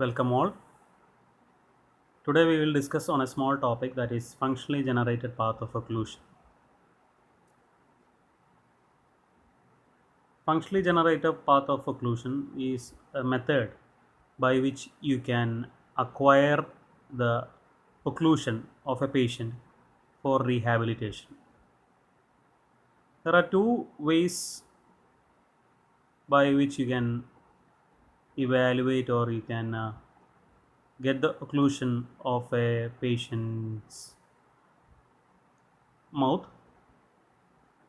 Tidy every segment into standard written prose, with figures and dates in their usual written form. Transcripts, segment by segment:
Welcome all. Today we will discuss on a small topic, that is functionally generated path of occlusion. Functionally generated path of occlusion is a method by which you can acquire the occlusion of a patient for rehabilitation. There are two ways by which you can evaluate or you can get the occlusion of a patient's mouth,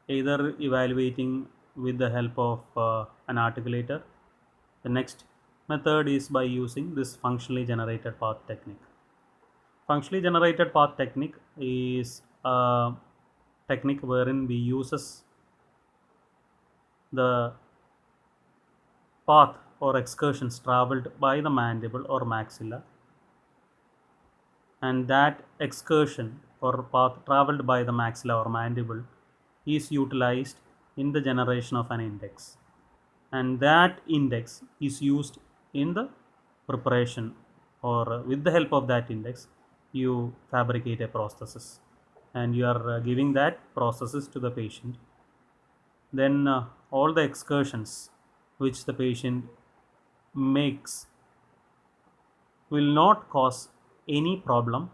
either evaluating with the help of an articulator. The next method is by using this functionally generated path technique. Functionally generated path technique is a technique wherein we uses the path or excursions traveled by the mandible or maxilla, and that excursion or path traveled by the maxilla or mandible is utilized in the generation of an index, and that index is used in the preparation, or with the help of that index you fabricate a prosthesis and you are giving that prosthesis to the patient. Then all the excursions which the patient makes will not cause any problem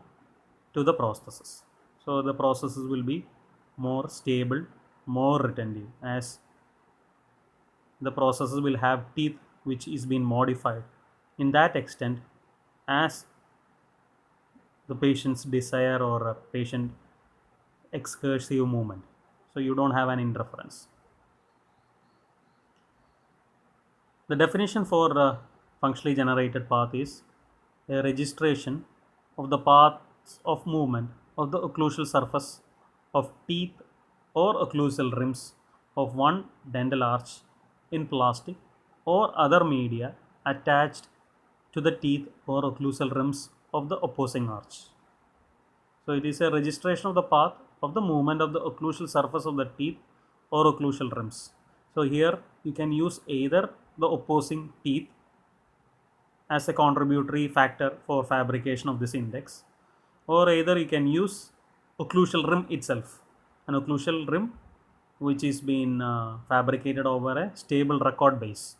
to the prosthesis. So the prosthesis will be more stable, more retentive, as the prosthesis will have teeth which is being modified in that extent as the patient's desire or a patient excursive movement. So you don't have an interference. The definition for functionally generated path is a registration of the paths of movement of the occlusal surface of teeth or occlusal rims of one dental arch in plastic or other media attached to the teeth or occlusal rims of the opposing arch. So it is a registration of the path of the movement of the occlusal surface of the teeth or occlusal rims. So here you can use either the opposing teeth as a contributory factor for fabrication of this index, or either you can use occlusal rim itself, an occlusal rim which is being fabricated over a stable record base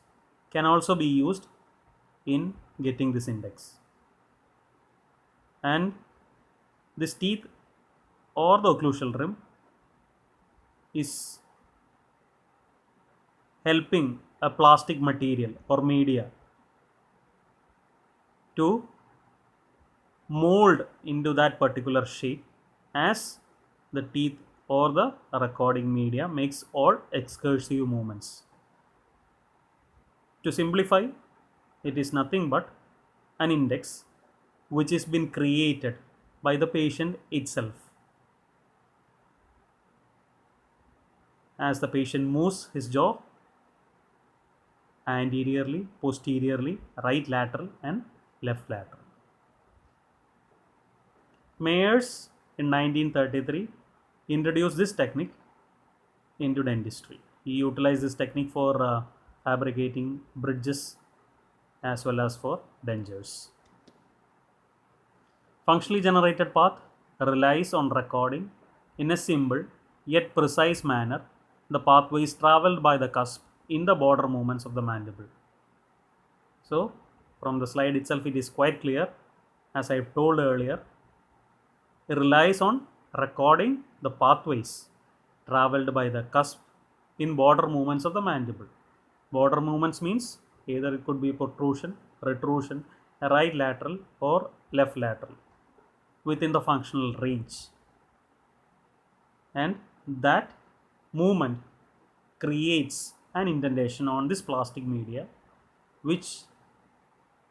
can also be used in getting this index. And this teeth or the occlusal rim is helping a plastic material or media to mold into that particular shape as the teeth or the recording media makes all excursive movements. To simplify, it is nothing but an index which has been created by the patient itself. As the patient moves his jaw anteriorly, posteriorly, right lateral and left lateral. Mayers in 1933 introduced this technique into dentistry. He utilized this technique for fabricating bridges as well as for dentures. Functionally generated path relies on recording in a simple yet precise manner the pathways traveled by the cusp in the border movements of the mandible. So from the slide itself it is quite clear, as I told earlier, it relies on recording the pathways traveled by the cusp in border movements of the mandible. Border movements means either it could be protrusion, retrusion, right lateral or left lateral within the functional range, and that movement creates an indentation on this plastic media which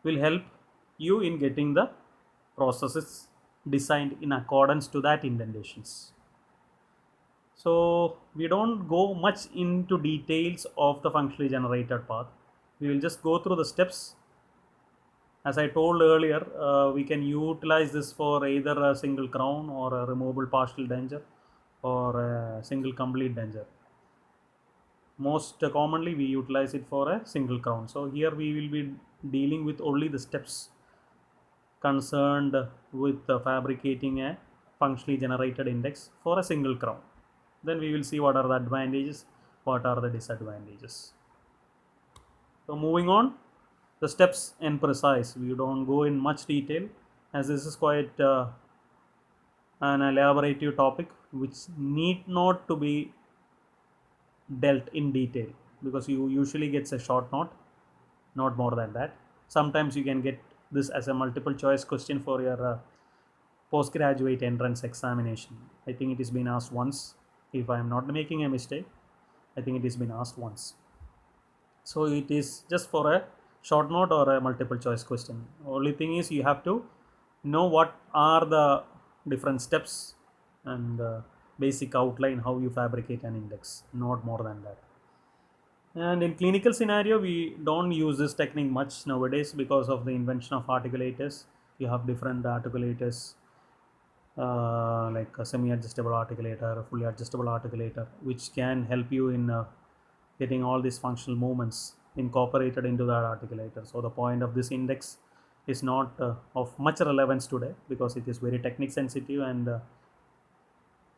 will help you in getting the processes designed in accordance to that indentations. So we don't go much into details of the functionally generated path. We will just go through the steps. As I told earlier, we can utilize this for either a single crown or a removable partial denture or a single complete denture. Most commonly we utilize it for a single crown. So here we will be dealing with only the steps concerned with fabricating a functionally generated index for a single crown. Then we will see what are the advantages, what are the disadvantages. So moving on, the steps in precise. We don't go in much detail as this is quite an elaborative topic which need not to be dealt in detail, because you usually gets a short note, not more than that. Sometimes you can get this as a multiple choice question for your postgraduate entrance examination. I think it has been asked once. If I am not making a mistake, I think it has been asked once. So it is just for a short note or a multiple choice question. Only thing is you have to know what are the different steps and basic outline how you fabricate an index, not more than that. And in clinical scenario, we don't use this technique much nowadays because of the invention of articulators. You have different articulators like a semi-adjustable articulator, a fully adjustable articulator, which can help you in getting all these functional movements incorporated into that articulator. So the point of this index is not of much relevance today because it is very technique sensitive and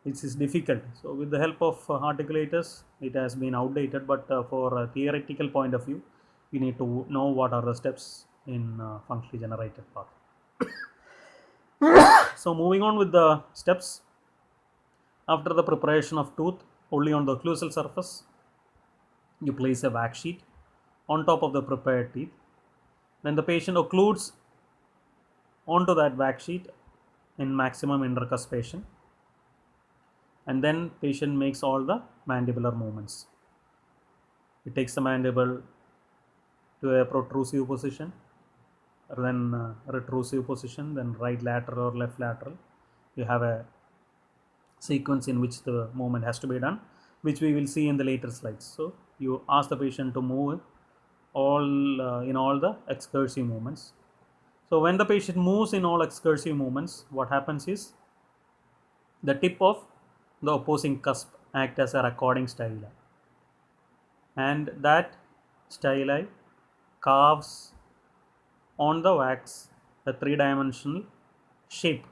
it is difficult. So with the help of articulators, it has been outdated, but for a theoretical point of view, you need to know what are the steps in functionally generated part. So moving on with the steps, after the preparation of tooth only on the occlusal surface, you place a wax sheet on top of the prepared teeth. Then the patient occludes onto that wax sheet in maximum intercuspation, and then patient makes all the mandibular movements. It takes the mandible to a protrusive position, then retrusive position, then right lateral or left lateral. You have a sequence in which the movement has to be done, which we will see in the later slides. So you ask the patient to move all in all the excursive movements. So when the patient moves in all excursive movements, what happens is the tip of the opposing cusp act as a recording styli, and that styli carves on the wax a three-dimensional shape,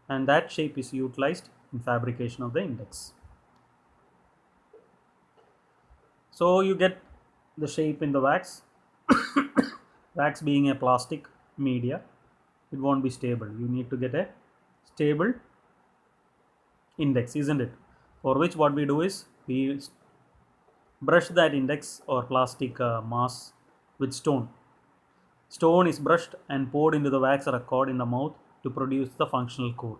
and that shape is utilized in fabrication of the index. So you get the shape in the wax. Wax being a plastic media, it won't be stable. You need to get a stable index, isn't it? For which what we do is we brush that index or plastic mass with stone. Stone is brushed and poured into the wax record in the mouth to produce the functional core.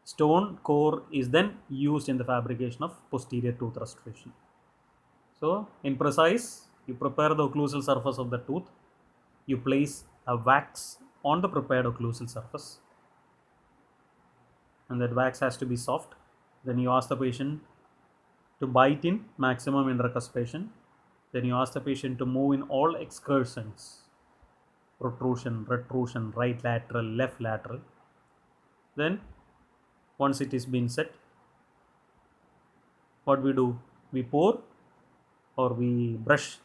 Stone core is then used in the fabrication of posterior tooth restoration. So in precise, you prepare the occlusal surface of the tooth, you place a wax on the prepared occlusal surface, and that wax has to be soft. Then you ask the patient to bite in maximum intercuspation. Then you ask the patient to move in all excursions, protrusion, retrusion, right lateral, left lateral. Then once it is been set, what we do, we pour or we brush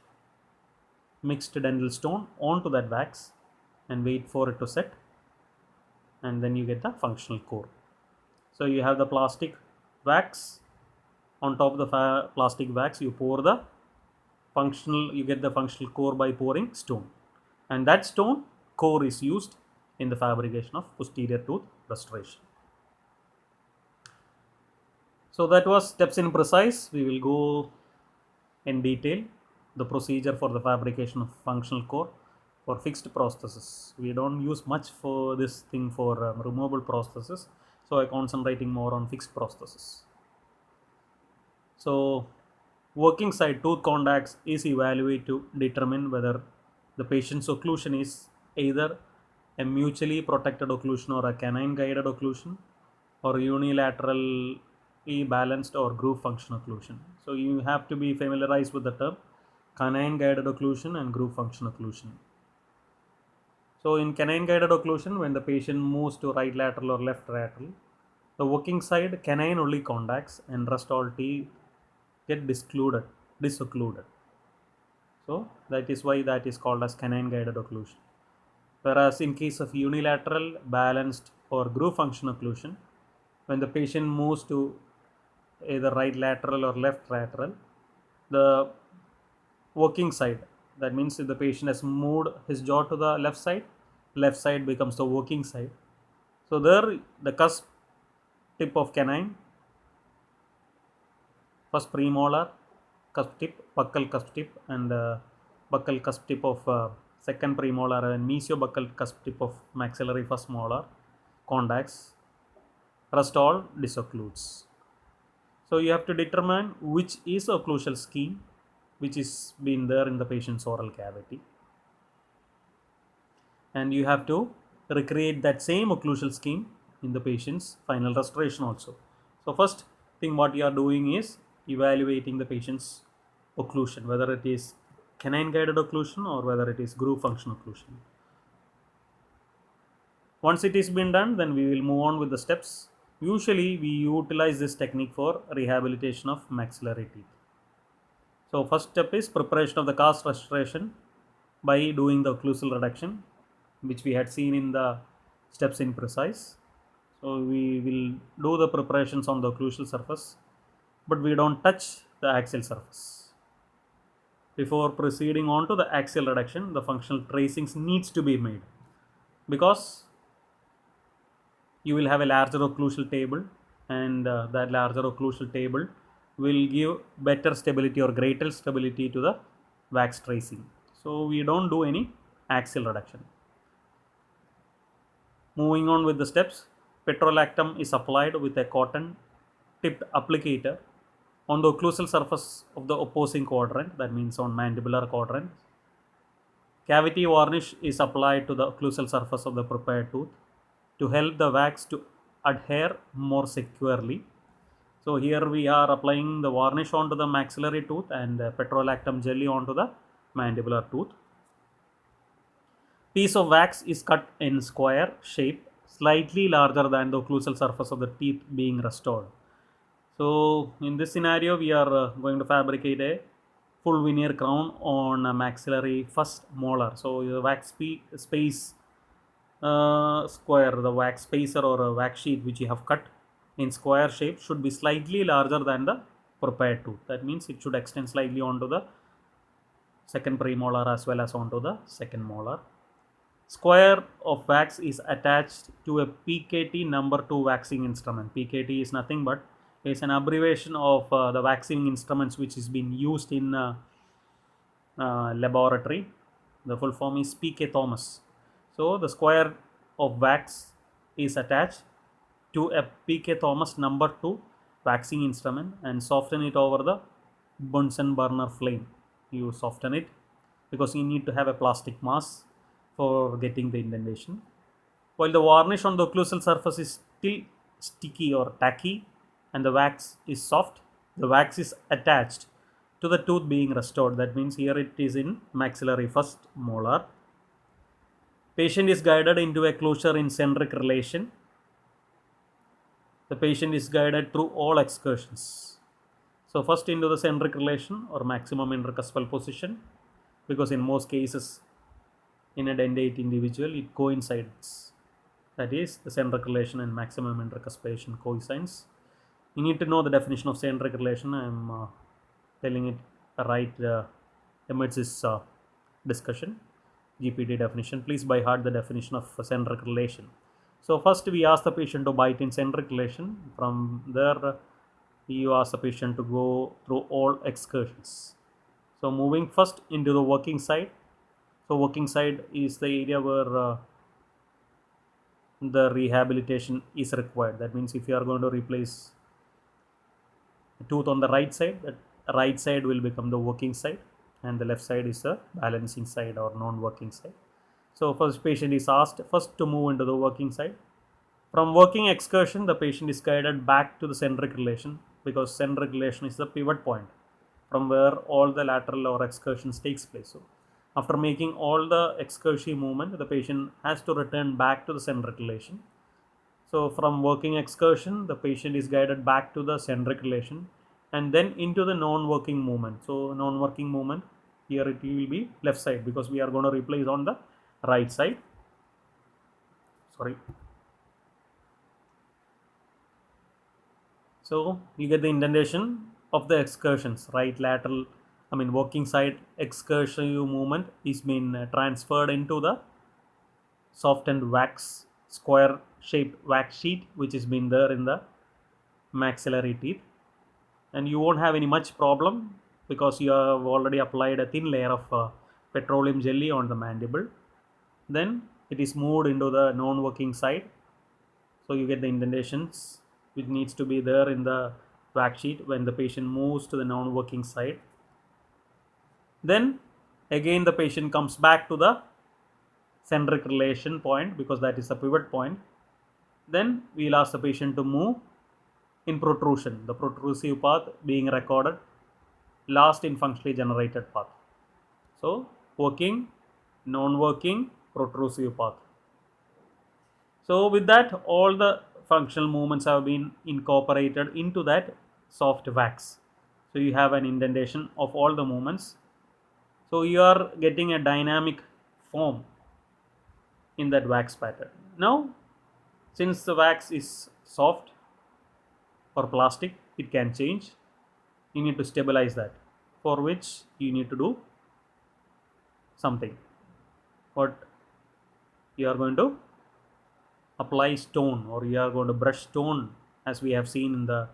mixed dental stone onto that wax and wait for it to set, and then you get the functional core. So you have the plastic wax. On top of the plastic wax, you pour the functional, you get the functional core by pouring stone, and that stone core is used in the fabrication of posterior tooth restoration. So that was steps in precise. We will go in detail the procedure for the fabrication of functional core for fixed prosthesis. We don't use much for this thing for removable prosthesis, so I concentrating more on fixed prosthesis. So working side tooth contacts is evaluated to determine whether the patient's occlusion is either a mutually protected occlusion or a canine guided occlusion, or unilaterally balanced or groove function occlusion. So you have to be familiarized with the term canine guided occlusion and groove function occlusion. So in canine guided occlusion, when the patient moves to right lateral or left lateral, the working side canine only contacts and rest all teeth get disoccluded. So that is why that is called as canine guided occlusion. Whereas in case of unilateral, balanced or groove function occlusion, when the patient moves to either right lateral or left lateral, the working side, that means if the patient has moved his jaw to the left side becomes the working side. So there the cusp tip of canine, first premolar cusp tip, buccal cusp tip, and buccal cusp tip of second premolar, and mesiobuccal cusp tip of maxillary first molar contacts, rest all disoccludes. So you have to determine which is occlusal scheme which is been there in the patient's oral cavity, and you have to recreate that same occlusal scheme in the patient's final restoration also. So first thing what you are doing is evaluating the patient's occlusion, whether it is canine guided occlusion or whether it is groove function occlusion. Once it is been done, then we will move on with the steps. Usually we utilize this technique for rehabilitation of maxillary teeth. So first step is preparation of the cast restoration by doing the occlusal reduction, which we had seen in the steps in precise. So we will do the preparations on the occlusal surface, but we don't touch the axial surface. Before proceeding on to the axial reduction, the functional tracings needs to be made, because you will have a larger occlusal table, and that larger occlusal table will give better stability or greater stability to the wax tracing. So we don't do any axial reduction. Moving on with the steps, petrolactam is applied with a cotton tipped applicator on the occlusal surface of the opposing quadrant, that means on mandibular quadrant. Cavity varnish is applied to the occlusal surface of the prepared tooth to help the wax to adhere more securely. So here we are applying the varnish onto the maxillary tooth and petrolactam jelly onto the mandibular tooth. Piece of wax is cut in square shape, slightly larger than the occlusal surface of the teeth being restored. So in this scenario, we are going to fabricate a full veneer crown on a maxillary first molar. So the wax space square, the wax spacer or a wax sheet which you have cut in square shape should be slightly larger than the prepared tooth. That means it should extend slightly onto the second premolar as well as onto the second molar. Square of wax is attached to a PKT number 2 waxing instrument. PKT is nothing but is an abbreviation of the waxing instruments which is being used in laboratory. The full form is PK Thomas. So the square of wax is attached to a PK Thomas number 2 waxing instrument and soften it over the Bunsen burner flame. You soften it because you need to have a plastic mass for getting the indentation. While the varnish on the occlusal surface is still sticky or tacky and the wax is soft, the wax is attached to the tooth being restored. That means here it is in maxillary first molar. Patient is guided into a closure in centric relation. The patient is guided through all excursions. So first into the centric relation or maximum intercuspal position, because in most cases in a dentate individual it coincides. That is, the centric relation and maximum intercuspation coincides. You need to know the definition of centric relation. I am telling it right amidst this discussion. GPD definition. Please by heart the definition of centric relation. So first we ask the patient to bite in centric relation. From there you ask the patient to go through all excursions. So moving first into the working side. So working side is the area where the rehabilitation is required. That means if you are going to replace the tooth on the right side, that right side will become the working side and the left side is the balancing side or non-working side. So first patient is asked first to move into the working side. From working excursion, the patient is guided back to the centric relation, because centric relation is the pivot point from where all the lateral or excursions takes place. So after making all the excursion movement, the patient has to return back to the centric relation. So from working excursion, the patient is guided back to the centric relation and then into the non-working movement. So non-working movement, here it will be left side because we are going to replace on the right side. sorry. So you get the indentation of the excursions, right lateral, working side excursive movement is been transferred into the softened wax square shaped wax sheet which has been there in the maxillary teeth, and you won't have any much problem because you have already applied a thin layer of petroleum jelly on the mandible. Then it is moved into the non-working side, so you get the indentations which needs to be there in the wax sheet when the patient moves to the non-working side. Then again the patient comes back to the centric relation point because that is the pivot point. Then we'll ask the patient to move in protrusion, the protrusive path being recorded last in functionally generated path. So working, non-working, protrusive path. So with that, all the functional movements have been incorporated into that soft wax. So you have an indentation of all the movements. So you are getting a dynamic form in that wax pattern. Now, since the wax is soft or plastic, it can change. You need to stabilize that, for which you need to do something. What you are going to apply stone, or you are going to brush stone, as we have seen in the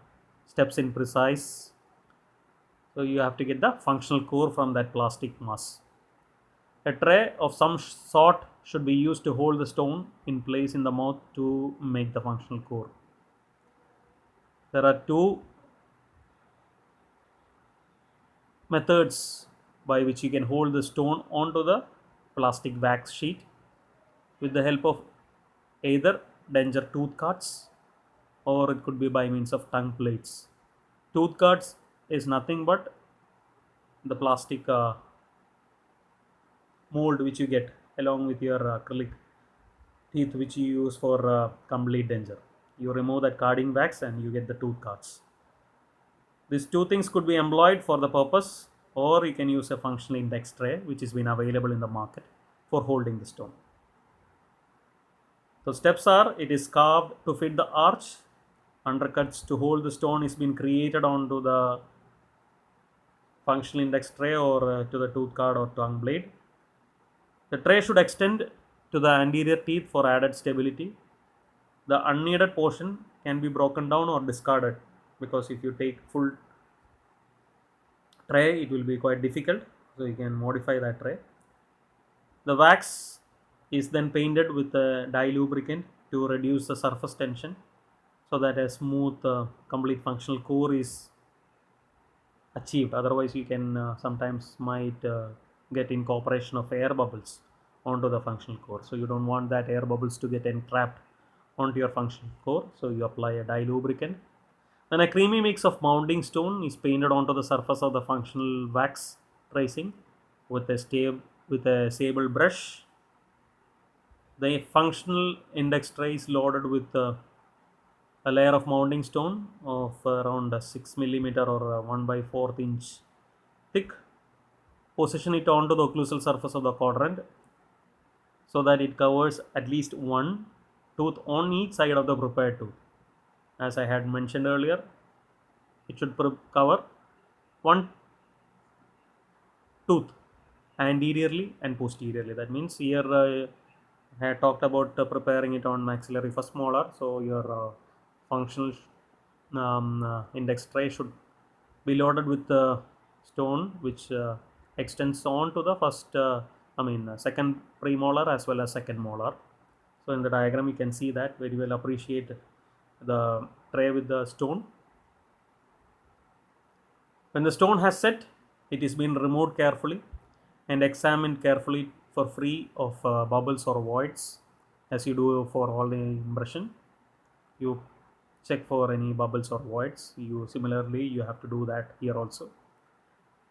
steps in precise. So you have to get the functional core from that plastic mass. A tray of some sort should be used to hold the stone in place in the mouth to make the functional core. There are two methods by which you can hold the stone onto the plastic wax sheet with the help of either Denture tooth cards, or it could be by means of tongue plates. Tooth cards is nothing but the plastic mold which you get along with your acrylic teeth which you use for complete denture. You remove that carding wax and you get the tooth cards. These two things could be employed for the purpose, or you can use a functional index tray which has been available in the market for holding the stone. So steps are: it is carved to fit the arch, undercuts to hold the stone is been created onto the functional index tray or to the tooth card or tongue blade. The tray should extend to the anterior teeth for added stability. The unneeded portion can be broken down or discarded, because if you take full tray it will be quite difficult, so you can modify that tray. The wax is then painted with a dye lubricant to reduce the surface tension, so that a smooth complete functional core is achieved. Otherwise you can sometimes might get incorporation of air bubbles onto the functional core, so you don't want that air bubbles to get entrapped onto your functional core, so you apply a dye lubricant. Then a creamy mix of mounting stone is painted onto the surface of the functional wax tracing with a sable brush. The functional index tray is loaded with a layer of mounting stone of around 6 millimeter or 1/4 inch thick. Position it onto the occlusal surface of the quadrant so that it covers at least one tooth on each side of the prepared tooth. As I had mentioned earlier, it should cover one tooth anteriorly and posteriorly. That means here I had talked about preparing it on maxillary first molar, so your functional index tray should be loaded with the stone which extends on to the first second premolar as well as second molar. So in the diagram you can see that very well. Appreciate the tray with the stone. When the stone has set, it is been removed carefully and examined carefully for free of bubbles or voids, as you do for all the impression. You check for any bubbles or voids. You have to do that here also.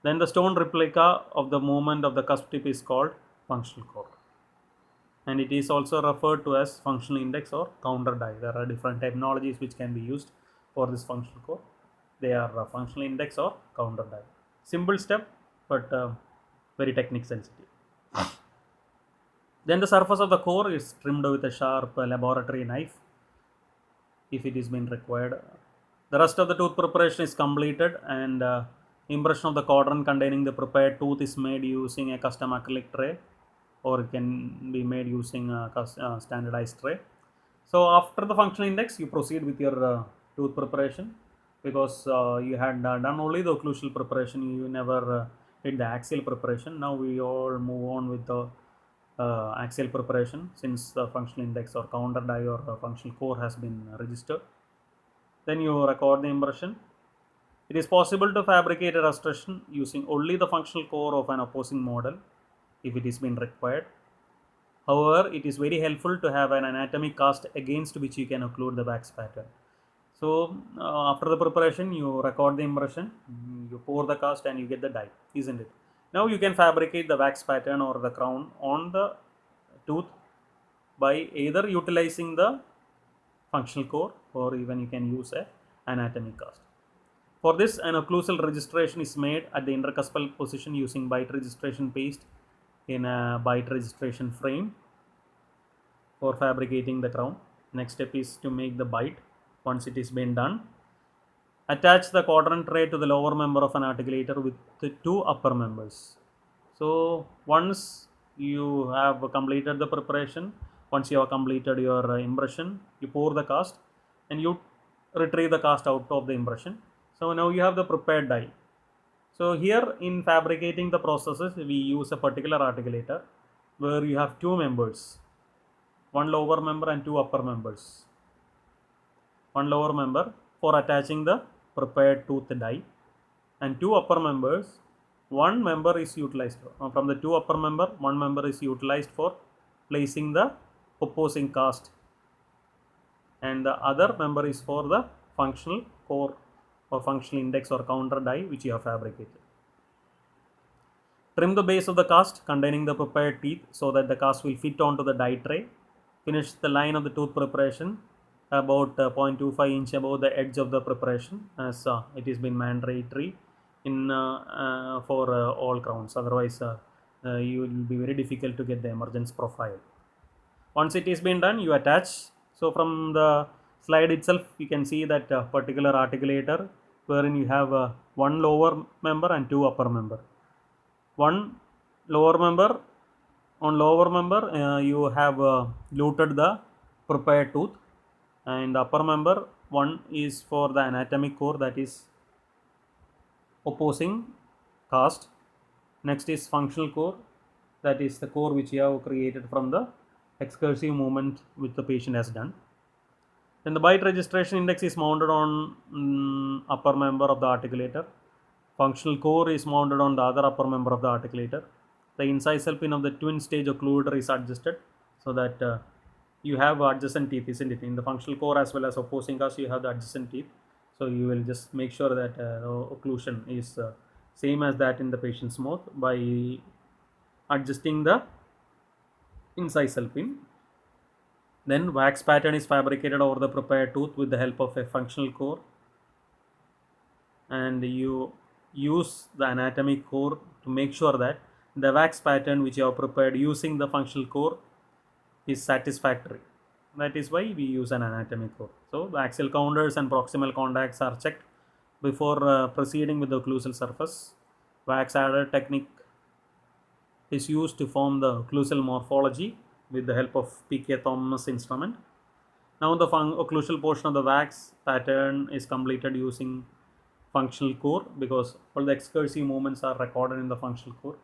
Then the stone replica of the movement of the cusp tip is called functional core, and it is also referred to as functional index or counter die. There are different terminologies which can be used for this functional core. They are functional index or counter die. Simple step, but very technique sensitive. Then the surface of the core is trimmed with a sharp laboratory knife if it is been required. The rest of the tooth preparation is completed, and impression of the quadrant containing the prepared tooth is made using a custom acrylic tray, or it can be made using a standardized tray. So after the functional index, you proceed with your tooth preparation, because you had done only the occlusal preparation, you never did the axial preparation. Now we all move on with the axial preparation, since the functional index or counter die or functional core has been registered. Then you record the impression. It is possible to fabricate a restoration using only the functional core of an opposing model if it is been required. However, it is very helpful to have an anatomic cast against which you can occlude the wax pattern. So after the preparation, you record the impression, you pour the cast, and you get the die, isn't it? Now you can fabricate the wax pattern or the crown on the tooth by either utilizing the functional core, or even you can use a anatomic cast. For this, an occlusal registration is made at the intercuspal position using bite registration paste in a bite registration frame for fabricating the crown. Next step is to make the bite. Once it is been done, attach the quadrant tray to the lower member of an articulator with the two upper members. So once you have completed the preparation, once you have completed your impression, you pour the cast and you retrieve the cast out of the impression. So now you have the prepared die. So here in fabricating the processes, we use a particular articulator where you have two members, one lower member and two upper members. One lower member for attaching the prepared tooth die, and two upper members. One member is utilized from the two upper member. One member is utilized for placing the opposing cast, and the other member is for the functional core or functional index or counter die which you have fabricated. Trim the base of the cast containing the prepared teeth so that the cast will fit onto the die tray. Finish the line of the tooth preparation about 0.25 inch above the edge of the preparation, as it has been mandatory in for all crowns. Otherwise, you will be very difficult to get the emergence profile. Once it is been done, you attach. So from the slide itself, you can see that particular articulator wherein you have one lower member and two upper member. One lower member, on lower member you have luted the prepared tooth, and the upper member one is for the anatomic core, that is opposing cast. Next is functional core, that is the core which you have created from the excursive movement which the patient has done. Then the bite registration index is mounted on upper member of the articulator. Functional core is mounted on the other upper member of the articulator. The incisal pin of the twin stage occluder is adjusted so that you have adjacent teeth, isn't it? In the functional core as well as opposing cast, you have the adjacent teeth. So you will just make sure that occlusion is same as that in the patient's mouth by adjusting the incisal pin. Then wax pattern is fabricated over the prepared tooth with the help of a functional core, and you use the anatomic core to make sure that the wax pattern which you have prepared using the functional core is satisfactory. That is why we use an anatomic core. So the axial counters and proximal contacts are checked before proceeding with the occlusal surface. Wax adder technique is used to form the occlusal morphology with the help of PK Thomas instrument. Now the occlusal portion of the wax pattern is completed using functional core, because all the excursive movements are recorded in the functional core.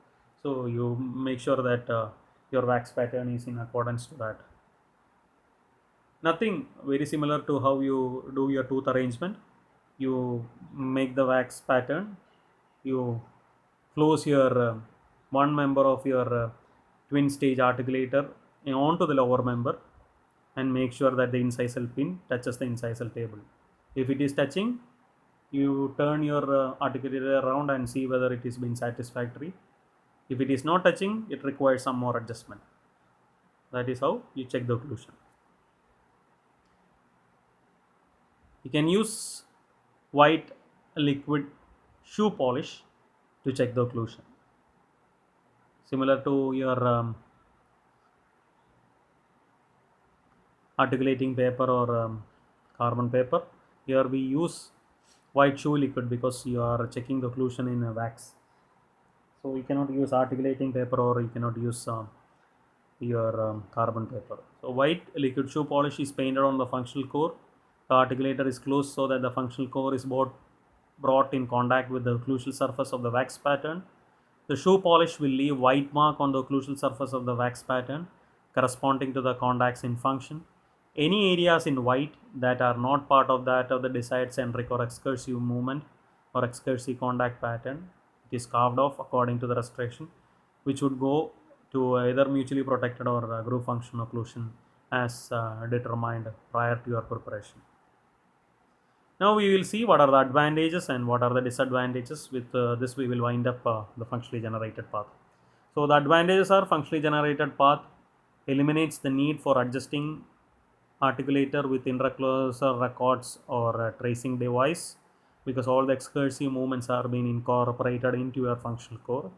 So you make sure that your wax pattern is in accordance to that. Nothing very similar to how you do your tooth arrangement. You make the wax pattern, you close your one member of your twin stage articulator onto the lower member, and make sure that the incisal pin touches the incisal table. If it is touching, you turn your articulator around and see whether it is been satisfactory. If it is not touching, it requires some more adjustment. That is how you check the occlusion. You can use white liquid shoe polish to check the occlusion. Similar to your articulating paper or carbon paper. Here we use white shoe liquid because you are checking the occlusion in a wax. So you cannot use articulating paper, or you cannot use your carbon paper. So white liquid shoe polish is painted on the functional core. The articulator is closed so that the functional core is brought in contact with the occlusal surface of the wax pattern. The shoe polish will leave white mark on the occlusal surface of the wax pattern corresponding to the contacts in function. Any areas in white that are not part of that of the desired centric or excursive movement or excursive contact pattern, it is carved off according to the restriction, which would go to either mutually protected or groove function occlusion as determined prior to your preparation. Now we will see what are the advantages and what are the disadvantages. With this we will wind up the functionally generated path. So the advantages are: functionally generated path eliminates the need for adjusting articulator with intraocular records or a tracing device, because all the excursive movements are being incorporated into your functional core.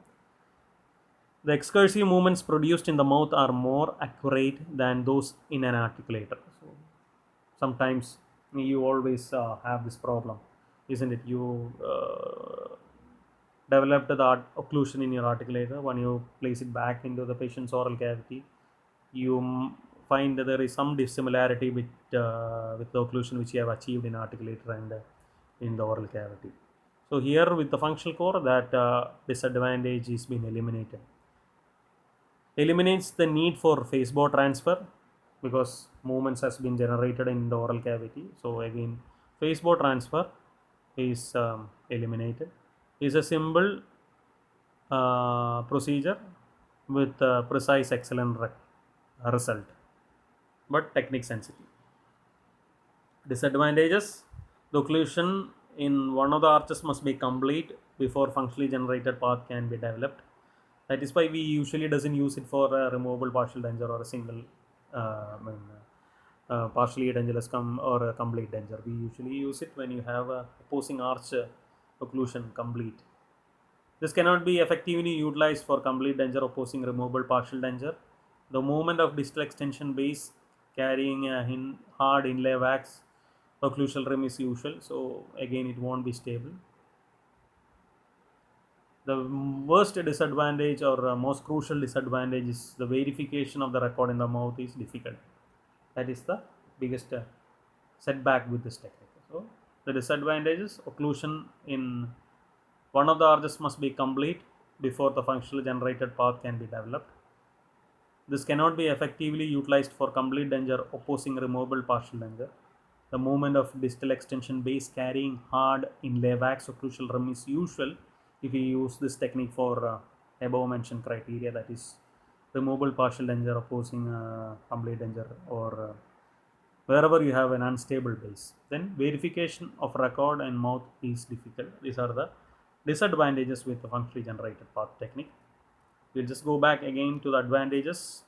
The excursive movements produced in the mouth are more accurate than those in an articulator. So sometimes you always have this problem, isn't it? You developed the occlusion in your articulator. When you place it back into the patient's oral cavity, you find that there is some dissimilarity with the occlusion which you have achieved in articulator and in the oral cavity. So here with the functional core, that disadvantage is being eliminated. Eliminates the need for Facebook transfer because movements has been generated in the oral cavity. So again, Facebook transfer is eliminated. Is a simple procedure with precise excellent result, but technique sensitive. Disadvantages: the occlusion in one of the arches must be complete before functionally generated path can be developed. That is why we usually doesn't use it for a removable partial denture or a single partially edentulous or a complete denture. We usually use it when you have a opposing arch occlusion complete. This cannot be effectively utilized for complete denture opposing removable partial denture. The movement of distal extension base carrying a hard inlay wax occlusal rim is usual, so again it won't be stable. The worst disadvantage or most crucial disadvantage is the verification of the record in the mouth is difficult. That is the biggest setback with this technique. So the disadvantages: occlusion in one of the arches must be complete before the functionally generated path can be developed. This cannot be effectively utilized for complete denture opposing removable partial denture. The movement of distal extension base carrying hard inlay wax occlusal rim is usual if we use this technique for above mentioned criteria, that is removable partial denture opposing complete denture, or wherever you have an unstable base. Then verification of record and mouth is difficult. These are the disadvantages with the functionally generated path technique. We'll just go back again to the advantages.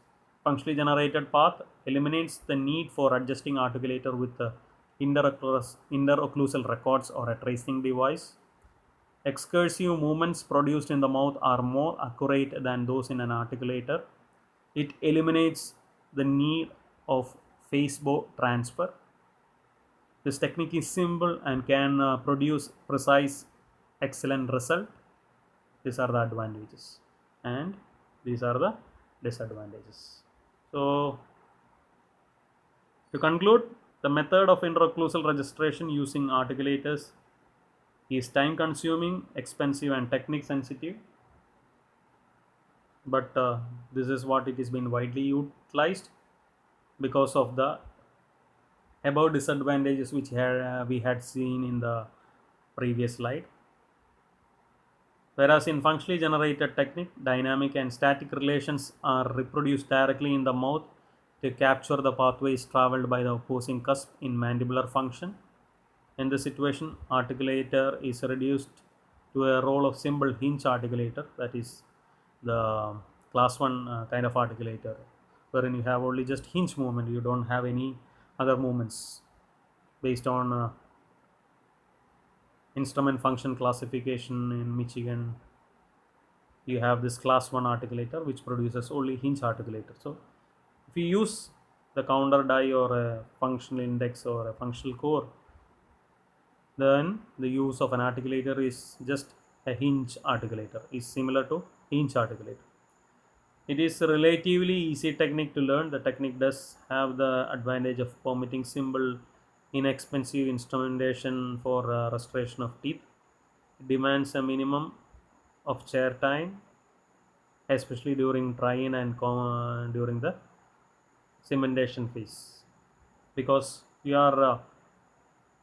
Functionally generated path eliminates the need for adjusting articulator with the interocclusal records or a tracing device. Excursive movements produced in the mouth are more accurate than those in an articulator. It eliminates the need of Facebook transfer. This technique is simple and can produce precise, excellent result. These are the advantages, and these are the disadvantages. So to conclude, the method of interocclusal registration using articulators is time consuming, expensive, and technique sensitive, but this is what it is been widely utilized because of the above disadvantages which we had seen in the previous slide. Whereas in functionally generated technique, dynamic and static relations are reproduced directly in the mouth to capture the pathways traveled by the opposing cusp in mandibular function. In this situation, articulator is reduced to a role of simple hinge articulator, that is the class 1 kind of articulator, wherein you have only just hinge movement, you don't have any other movements. Based on instrument function classification in Michigan, you have this class 1 articulator which produces only hinge articulator. So if you use the counter die or a functional index or a functional core, then the use of an articulator is just a hinge articulator, is similar to hinge articulator. It is a relatively easy technique to learn. The technique does have the advantage of permitting simple, inexpensive instrumentation for restoration of teeth. It demands a minimum of chair time, especially during trying and during the cementation phase, because we are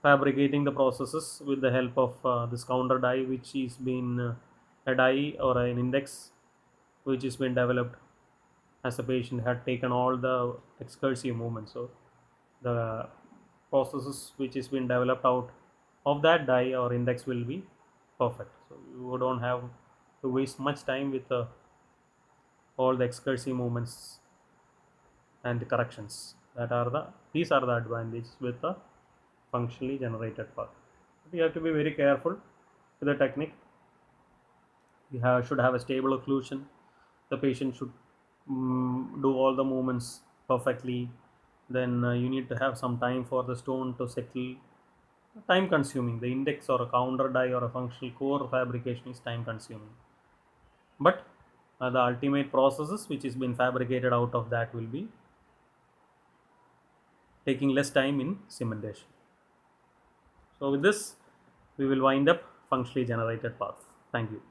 fabricating the processes with the help of this counter die, which is been a die or an index which has been developed as the patient had taken all the excursive movements. So the processes which has been developed out of that die or index will be perfect. So you don't have to waste much time with all the excursive movements and the corrections. That are the these are the advantages with the functionally generated path. But you have to be very careful with the technique. Should have a stable occlusion. The patient should do all the movements perfectly. Then you need to have some time for the stone to settle. Time consuming. The index or a counter die or a functional core fabrication is time consuming. But the ultimate processes which is been fabricated out of that will be taking less time in cementation. So with this, we will wind up functionally generated path. Thank you.